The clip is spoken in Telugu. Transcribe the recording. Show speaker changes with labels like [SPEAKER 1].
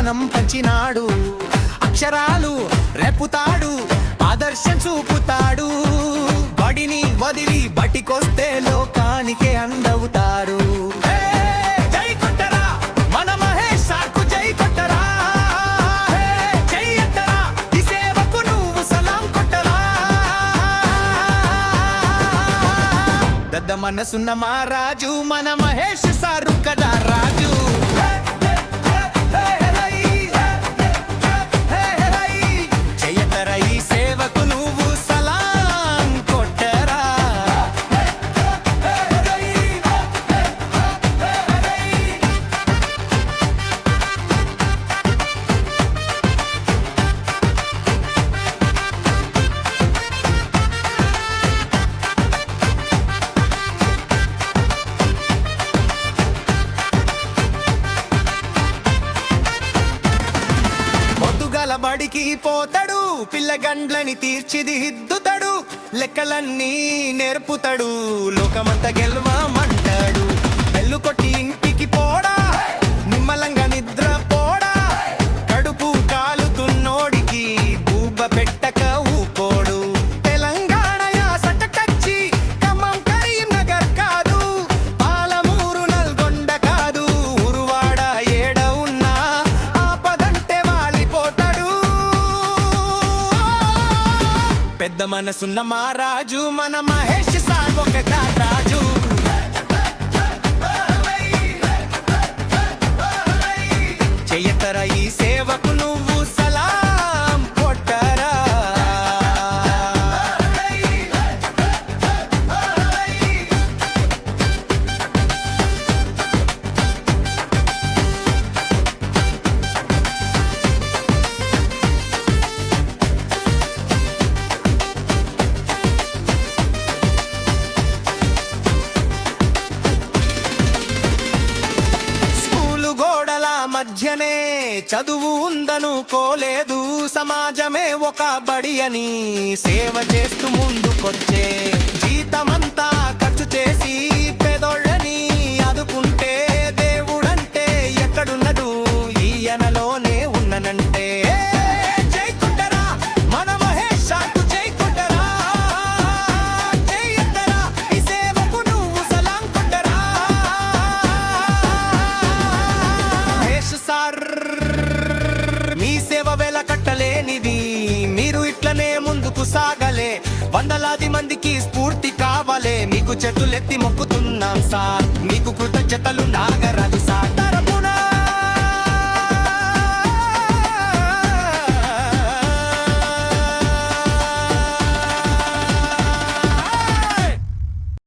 [SPEAKER 1] జ్ఞానం పంచినాడు. అక్షరాలు రేపుతాడు, ఆదర్శం చూపుతాడు. బడిని వదిలి బటికొస్తే లోకానికే అందవుతారు. జై కొట్టరా మన మహేష్ సార్కు, జై కొట్టరా. జై అంటరా ఈ సేవకు నువ్వు సలాం కొట్టరా. దద్ద మనసున్న మా రాజు మన మహేష్ సారు కదా రాజు. బడికి పోతాడు, పిల్లగండ్లని తీర్చిదిద్దుతాడు. లెక్కలన్నీ నేర్పుతాడు, లోకమంతా గెలవమంటాడు. బెల్లు కొట్టి ఇంటికి పోడా, నిమ్మలంగా నిద్ర పోడా. కడుపు కాలుతున్నోడికి బూబ పెట్టక ఊపోడు. తెలంగాణ యాసట కచ్చి ఖమ్మం కరీంనగర్ కాదు, పాలమూరు నల్గొండ కాదు, ఉరువాడ ఏడ ఉన్నా ఆపదంటే వాలిపోతాడు. పెద్ద మనసున్న మా రాజు మన మహేష్ సార్ ఒక రాజు. చెయ్యతర ఈ సేవకు నువ్వు సలాం కొట్టరా. మధ్యనే చదువు ఉందనుకోలేదు, సమాజమే ఒక బడి అని సేవ చేస్తూ ముందుకొచ్చే. జీతమంతా ఖర్చు చేసి పేదోళ్ళని ఆదుకుంటే దేవుడంటే ఎక్కడున్నడు, ఈయనలోనే ఉన్ననంటే. జై కొట్టరా మన మహేష్ సార్కు, జై కొట్టరా. జై అంటరా ఈ సేవకు నువ్వు సలాం కొట్టరా. సార్ మీ సేవ వేల కట్టలేనిది, మీరు ఇట్లనే ముందుకు సాగలే. వందలాది మందికి స్ఫూర్తి కావాలే. మీకు చేతులెత్తి మొక్కుతున్నాం సార్, మీకు కృతజ్ఞతలు నాగ.